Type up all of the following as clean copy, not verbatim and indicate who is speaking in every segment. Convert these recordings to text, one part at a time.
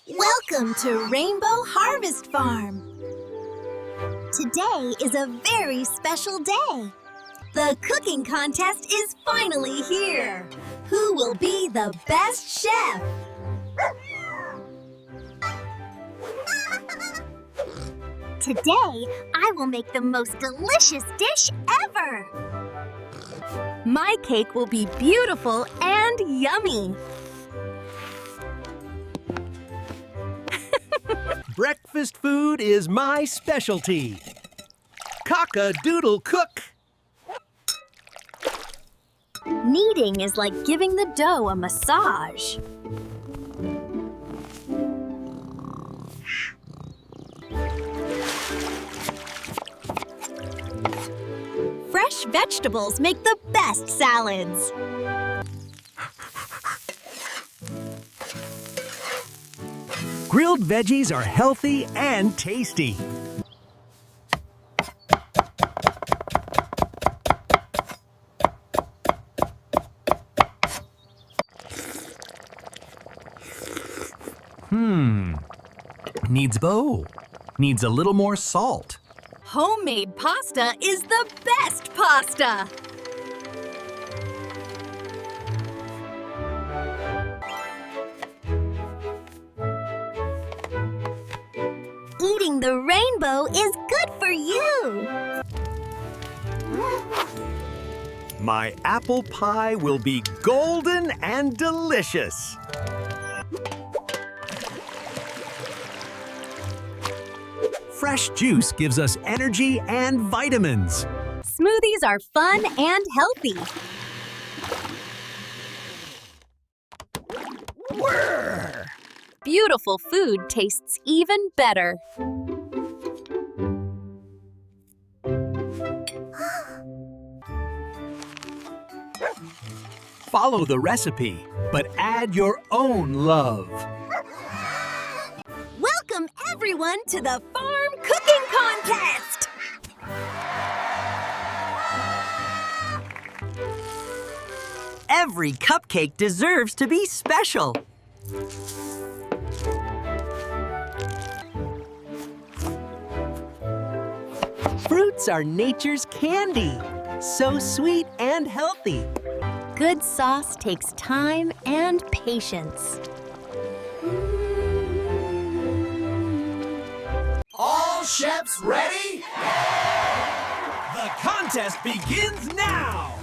Speaker 1: Welcome to Rainbow Harvest Farm. Today is a very special day. The cooking contest is finally here. Who will be the best chef? Today, I will make the most delicious dish ever. My cake will be beautiful and yummy.
Speaker 2: Breakfast food is my specialty. Cock-a-doodle cook.
Speaker 1: Kneading is like giving the dough a massage. Fresh vegetables make the best salads.
Speaker 2: Grilled veggies are healthy and tasty. Needs bow. Needs a little more salt.
Speaker 1: Homemade pasta is the best pasta. Eating the rainbow is good for you.
Speaker 2: My apple pie will be golden and delicious. Fresh juice gives us energy and vitamins.
Speaker 1: Smoothies are fun and healthy.
Speaker 2: Whirr!
Speaker 1: Beautiful food tastes even better.
Speaker 2: Follow the recipe, but add your own love.
Speaker 1: Welcome everyone to the farm cooking contest!
Speaker 3: Every cupcake deserves to be special. Fruits are nature's candy. So sweet and healthy.
Speaker 1: Good sauce takes time and patience.
Speaker 2: All chefs ready? The contest begins now!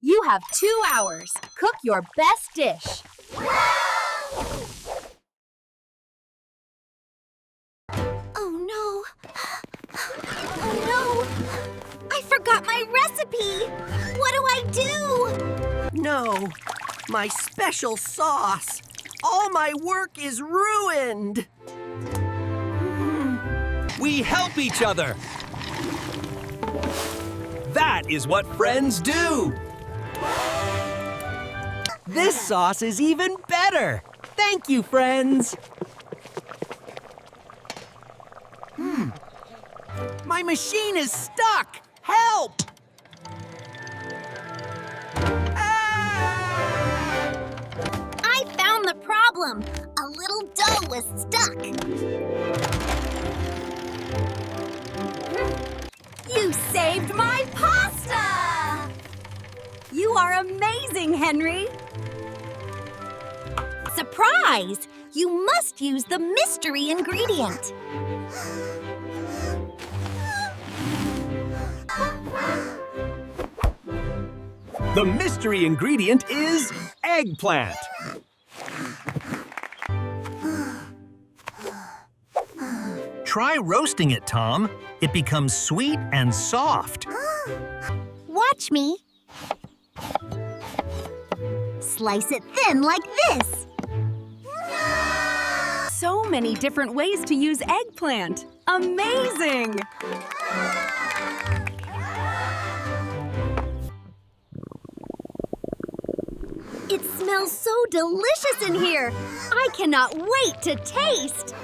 Speaker 1: You have 2 hours. Cook your best dish. Oh no! Oh no! I forgot my recipe! What do I do?
Speaker 3: No, my special sauce. All my work is ruined.
Speaker 2: We help each other. That is what friends do.
Speaker 3: This sauce is even better. Thank you, friends. My machine is stuck. Help!
Speaker 1: I found the problem. A little dough was stuck. You saved my pasta! You are amazing, Henry. Surprise! You must use the mystery ingredient.
Speaker 2: The mystery ingredient is eggplant. Try roasting it, Tom. It becomes sweet and soft.
Speaker 1: Watch me. Slice it thin like this. So many different ways to use eggplant. Amazing! It smells so delicious in here. I cannot wait to taste.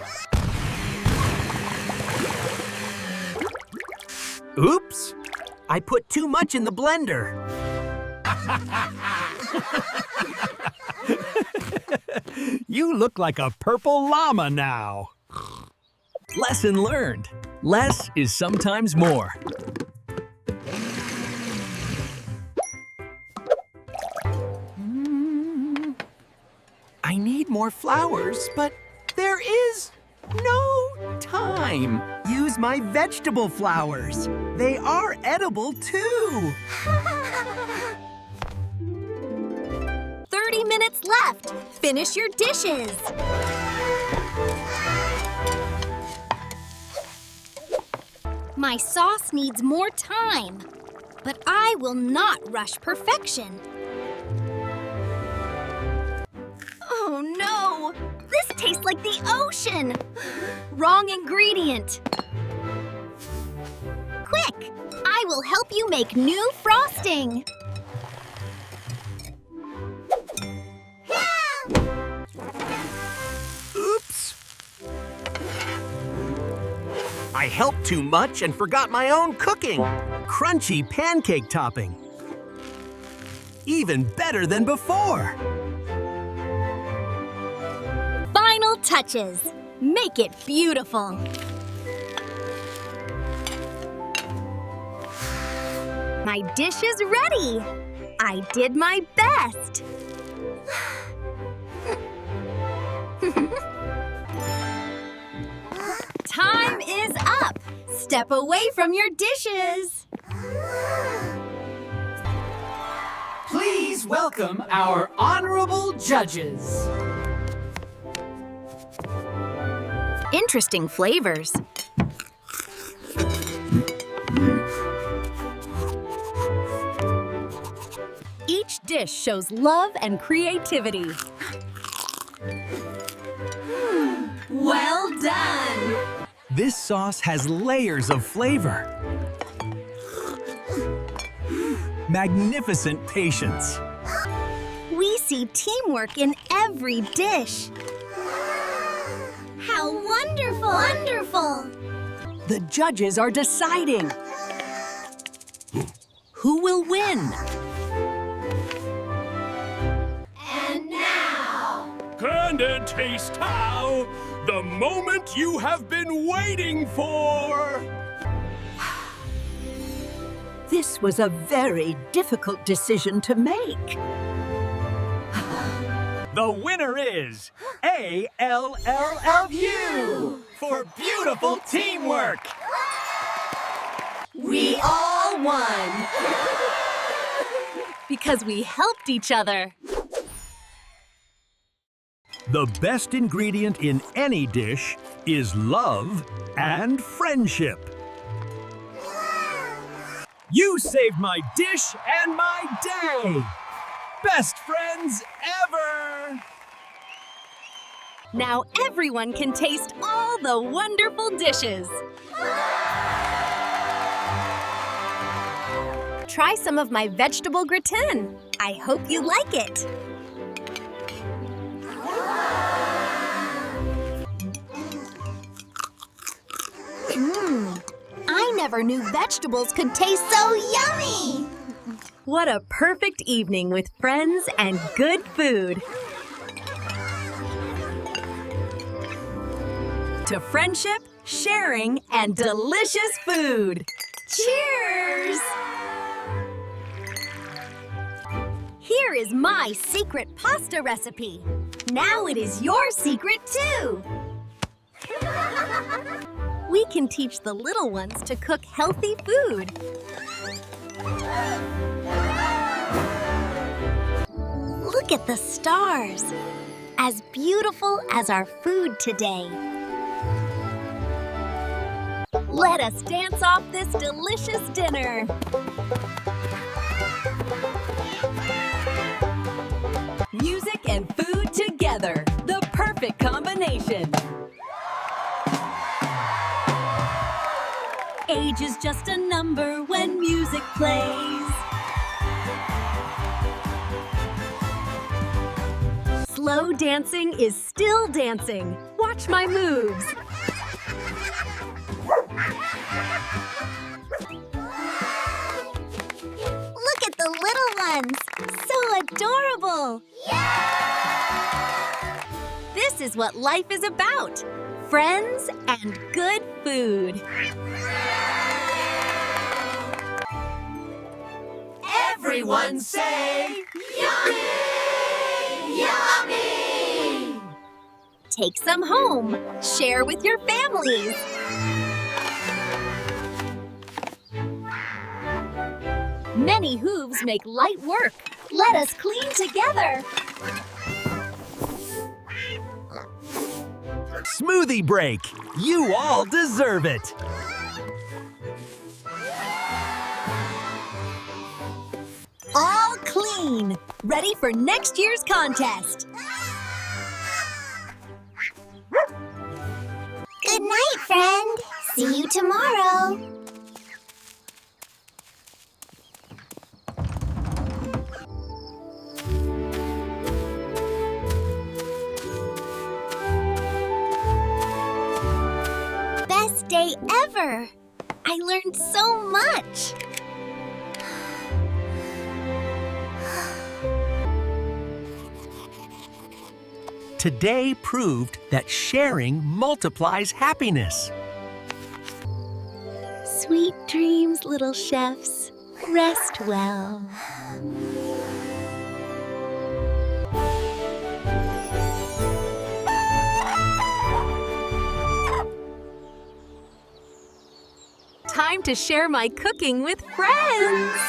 Speaker 3: Oops! I put too much in the blender.
Speaker 4: You look like a purple llama now. Lesson learned. Less is sometimes more. I need more flowers, but there is no time.
Speaker 3: Use my vegetable flowers. They are edible too.
Speaker 1: 30 minutes left. Finish your dishes. My sauce needs more time, but I will not rush perfection. Oh no! This tastes like the ocean! Wrong ingredient. Quick! I will help you make new frosting.
Speaker 3: Oops. I helped too much and forgot my own cooking. Crunchy pancake topping. Even better than before.
Speaker 1: Final touches. Make it beautiful. My dish is ready. I did my best. Time is up. Step away from your dishes.
Speaker 5: Please welcome our honorable judges.
Speaker 1: Interesting flavors. Each dish shows love and creativity. Well done!
Speaker 4: This sauce has layers of flavor. Magnificent patience.
Speaker 1: We see teamwork in every dish. How wonderful! Wonderful!
Speaker 3: The judges are deciding. Who will win?
Speaker 1: And now...
Speaker 4: And taste how the moment you have been waiting for.
Speaker 3: This was a very difficult decision to make.
Speaker 4: The winner is ALLLU for beautiful teamwork.
Speaker 1: We all won! Because we helped each other.
Speaker 2: The best ingredient in any dish is love and friendship.
Speaker 4: You saved my dish and my day. Best friends ever.
Speaker 1: Now everyone can taste all the wonderful dishes. Try some of my vegetable gratin. I hope you like it. I never knew vegetables could taste so yummy. What a perfect evening with friends and good food. To friendship, sharing, and delicious food. Cheers! Here is my secret pasta recipe. Now it is your secret too. We can teach the little ones to cook healthy food. Look at the stars, as beautiful as our food today. Let us dance off this delicious dinner. Music and food together, the perfect combination. Age is just a number when music plays. Slow dancing is still dancing. Watch my moves. Look at the little ones. So adorable. Yeah! is what life is about. Friends and good food.
Speaker 3: Everyone say, yummy! Yummy!
Speaker 1: Take some home. Share with your families. Many hooves make light work. Let us clean together.
Speaker 4: Smoothie break. You all deserve it.
Speaker 1: All clean. Ready for next year's contest.
Speaker 6: Good night, friend. See you tomorrow.
Speaker 1: Best day ever. I learned so much.
Speaker 4: Today proved that sharing multiplies happiness.
Speaker 1: Sweet dreams, little chefs. Rest well. Time to share my cooking with friends.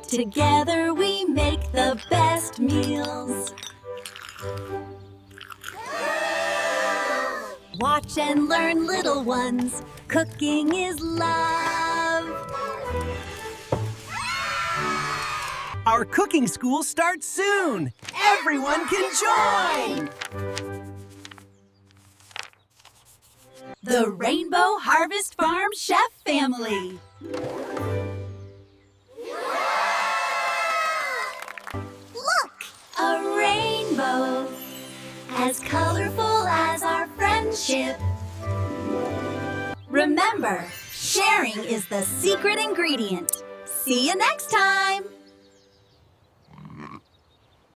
Speaker 1: Together we make the best meals. Watch and learn, little ones. Cooking is love.
Speaker 3: Our cooking school starts soon. Everyone can join.
Speaker 1: The Rainbow Harvest Farm Chef Family.
Speaker 6: Look!
Speaker 1: A rainbow, as colorful as our friendship. Remember, sharing is the secret ingredient. See you next time!